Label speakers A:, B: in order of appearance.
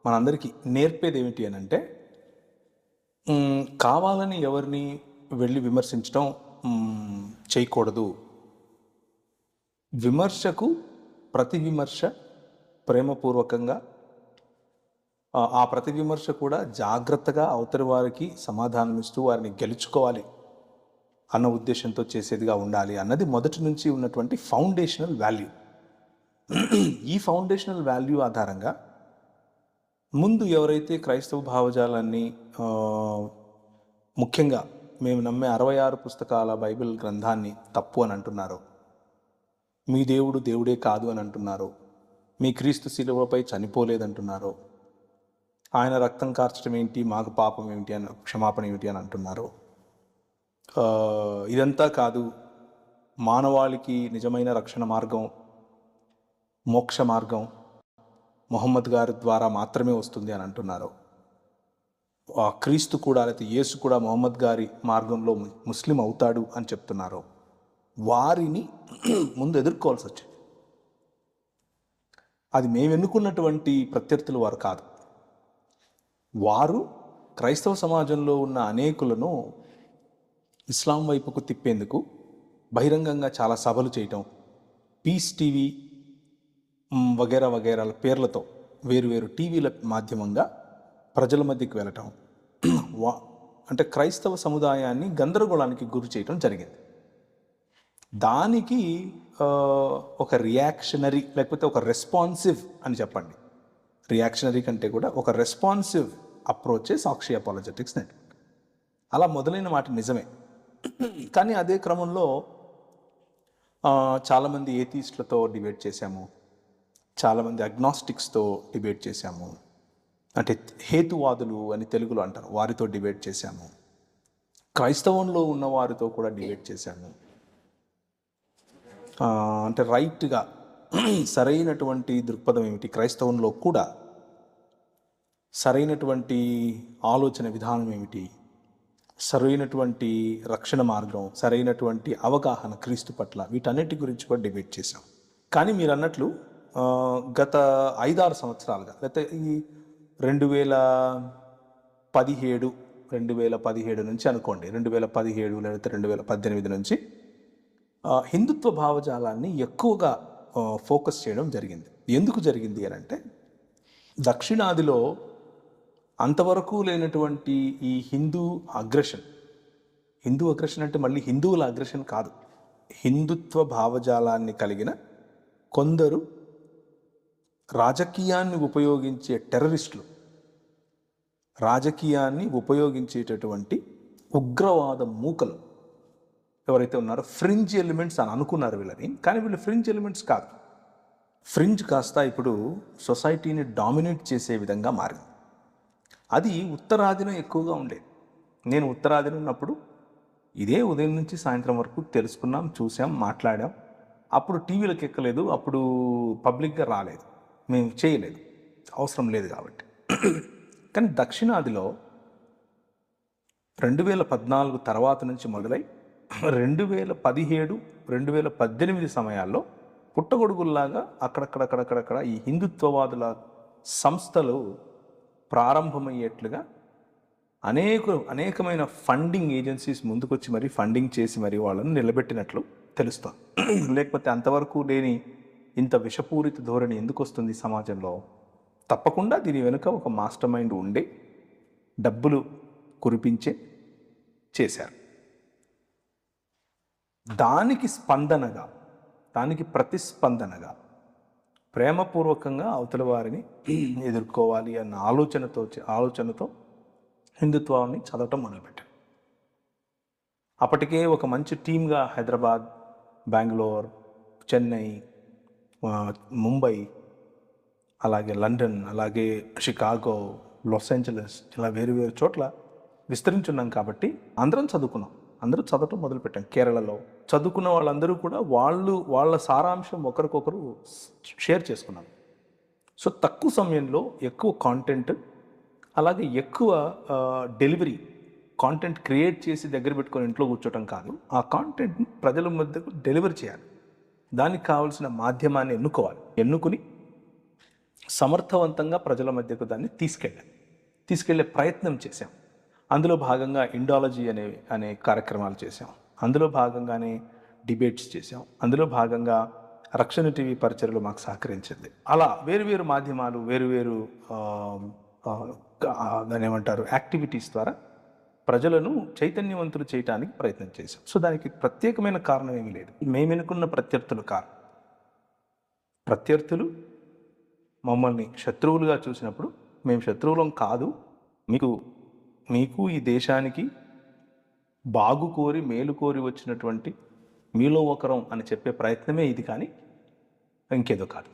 A: మనందరికీ నేర్పేది ఏమిటి అని అంటే, కావాలని ఎవరిని వెళ్ళి విమర్శించడం చేయకూడదు. విమర్శకు ప్రతి విమర్శ ప్రేమపూర్వకంగా, ఆ ప్రతి విమర్శ కూడా జాగ్రత్తగా అవతలి వారికి సమాధానమిస్తూ వారిని గెలుచుకోవాలి అన్న ఉద్దేశంతో చేసేదిగా ఉండాలి అన్నది మొదటి నుంచి ఉన్నటువంటి ఫౌండేషనల్ వాల్యూ. ఈ ఫౌండేషనల్ వాల్యూ ఆధారంగా ముందు ఎవరైతే క్రైస్తవ భావజాలాన్ని, ముఖ్యంగా మేము నమ్మే 66 పుస్తకాల బైబిల్ గ్రంథాన్ని తప్పు అని అంటున్నారో, మీ దేవుడు దేవుడే కాదు అని అంటున్నారో, మీ క్రీస్తు శిలువపై చనిపోలేదంటున్నారో, ఆయన రక్తం కార్చడం ఏంటి, మాకు పాపం ఏమిటి అని, క్షమాపణ ఏమిటి అని అంటున్నారో, ఇదంతా కాదు, మానవాళికి నిజమైన రక్షణ మార్గం, మోక్ష మార్గం మొహమ్మద్ గారి ద్వారా మాత్రమే వస్తుంది అని అంటున్నారు, క్రీస్తు కూడా లేకపోతే యేసు కూడా మొహమ్మద్ గారి మార్గంలో ముస్లిం అవుతాడు అని చెప్తున్నారు, వారిని ముందు ఎదుర్కోవాల్సి వచ్చింది. అది మేము ఎన్నుకున్నటువంటి ప్రత్యర్థులు వారు కాదు. వారు క్రైస్తవ సమాజంలో ఉన్న అనేకులను ఇస్లాం వైపుకు తిప్పేందుకు బహిరంగంగా చాలా సభలు చేయటం, పీస్ టీవీ వగేరా వగేరాల పేర్లతో వేరువేరు టీవీల మాధ్యమంగా ప్రజల మధ్యకి వెళ్ళటం, అంటే క్రైస్తవ సముదాయాన్ని గందరగోళానికి గురి చేయటం జరిగింది. దానికి ఒక రియాక్షనరీ లేకపోతే ఒక రెస్పాన్సివ్ అని చెప్పండి, రియాక్షనరీ కంటే కూడా ఒక రెస్పాన్సివ్ అప్రోచే సాక్షి అపాలజెటిక్స్ నెట్వర్క్. అలా మొదలైన మాట నిజమే. కానీ అదే క్రమంలో చాలామంది ఏథీస్ట్లతో డిబేట్ చేశాము, చాలామంది అగ్నాస్టిక్స్తో డిబేట్ చేశాము, అంటే హేతువాదులు అని తెలుగులో అంటారు, వారితో డిబేట్ చేశాము, క్రైస్తవంలో ఉన్న వారితో కూడా డిబేట్ చేశాము. అంటే రైట్గా సరైనటువంటి దృక్పథం ఏమిటి, క్రైస్తవంలో కూడా సరైనటువంటి ఆలోచన విధానం ఏమిటి, సరైనటువంటి రక్షణ మార్గం, సరైనటువంటి అవగాహన క్రీస్తు పట్ల, వీటన్నిటి గురించి కూడా డిబేట్ చేశాం. కానీ మీరు అన్నట్లు గత 5-6 సంవత్సరాలుగా, లేకపోతే ఈ 2017 నుంచి అనుకోండి, 2017 లేకపోతే 2018 నుంచి హిందుత్వ భావజాలాన్ని ఎక్కువగా ఫోకస్ చేయడం జరిగింది. ఎందుకు జరిగింది అని అంటే, దక్షిణాదిలో అంతవరకు లేనటువంటి ఈ హిందూ అగ్రెషన్ అంటే మళ్ళీ హిందువుల అగ్రెషన్ కాదు, హిందుత్వ భావజాలాన్ని కలిగిన కొందరు రాజకీయాన్ని ఉపయోగించే టెర్రరిస్టులు, రాజకీయాన్ని ఉపయోగించేటటువంటి ఉగ్రవాద మూకలు ఎవరైతే ఉన్నారో, ఫ్రింజ్ ఎలిమెంట్స్ అని అనుకున్నారు వీళ్ళని. కానీ వీళ్ళు ఫ్రింజ్ ఎలిమెంట్స్ కాదు. ఫ్రింజ్ కాస్త ఇప్పుడు సొసైటీని డామినేట్ చేసే విధంగా మారింది. అది ఉత్తరాదిలో ఎక్కువగా ఉండేది. నేను ఉత్తరాదిలో ఉన్నప్పుడు ఇదే ఉదయం నుంచి సాయంత్రం వరకు తెలుసుకున్నాం, చూసాం, మాట్లాడాం. అప్పుడు టీవీలకు ఎక్కలేదు, అప్పుడు పబ్లిక్గా రాలేదు, మేము చేయలేదు, అవసరం లేదు కాబట్టి. కానీ దక్షిణాదిలో 2014 తర్వాత నుంచి మొదలై 2017, 2018 సమయాల్లో పుట్టగొడుగుల్లాగా అక్కడక్కడ ఈ హిందుత్వవాదుల సంస్థలు ప్రారంభమయ్యేట్లుగా అనేకమైన ఫండింగ్ ఏజెన్సీస్ ముందుకొచ్చి మరీ ఫండింగ్ చేసి మరీ వాళ్ళని నిలబెట్టినట్లు తెలుస్తుంది. లేకపోతే అంతవరకు లేని ఇంత విషపూరిత ధోరణి ఎందుకు వస్తుంది సమాజంలో? తప్పకుండా దీని వెనుక ఒక మాస్టర్ మైండ్ ఉండే డబ్బులు కురిపించే చేశారు. దానికి ప్రతిస్పందనగా ప్రేమపూర్వకంగా అవతల వారిని ఎదుర్కోవాలి అన్న ఆలోచనతో హిందుత్వాన్ని చదవటం మొదలుపెట్టారు. అప్పటికే ఒక మంచి టీమ్గా హైదరాబాద్, బెంగళూరు, చెన్నై, ముంబై, అలాగే లండన్, అలాగే షికాగో, లాస్ ఏంజలస్, ఇలా వేరు చోట్ల విస్తరించున్నాం. కాబట్టి అందరం చదువుకున్నాం, అందరూ చదవటం మొదలుపెట్టాం. కేరళలో చదువుకున్న వాళ్ళందరూ కూడా వాళ్ళ సారాంశం ఒకరికొకరు షేర్ చేసుకున్నారు. సో తక్కువ సమయంలో ఎక్కువ కాంటెంట్, అలాగే ఎక్కువ డెలివరీ, కాంటెంట్ క్రియేట్ చేసి దగ్గర పెట్టుకొని ఇంట్లో కూర్చోటం కాదు, ఆ కాంటెంట్ని ప్రజల మధ్యకు డెలివరీ చేయాలి. దానికి కావాల్సిన మాధ్యమాన్ని ఎన్నుకుని సమర్థవంతంగా ప్రజల మధ్యకు దాన్ని తీసుకెళ్ళే ప్రయత్నం చేశాం. అందులో భాగంగా ఇండాలజీ అనే కార్యక్రమాలు చేశాం. అందులో భాగంగానే డిబేట్స్ చేశాం. అందులో భాగంగా రక్షణ టీవీ పరిచయలు మాకు సహకరించింది. అలా వేరు మాధ్యమాలు వేరు దాన్ని ఏమంటారు యాక్టివిటీస్ ద్వారా ప్రజలను చైతన్యవంతులు చేయడానికి ప్రయత్నం చేశాం. సో దానికి ప్రత్యేకమైన కారణం ఏమీ లేదు. మేము ఎన్నుకున్న ప్రత్యర్థులు కాదు. ప్రత్యర్థులు మమ్మల్ని శత్రువులుగా చూసినప్పుడు మేము శత్రువులం కాదు, మీకు ఈ దేశానికి బాగు కోరి మేలు కోరి వచ్చినటువంటి మీలో ఒకరం అని చెప్పే ప్రయత్నమే ఇది, కానీ ఇంకేదో కాదు.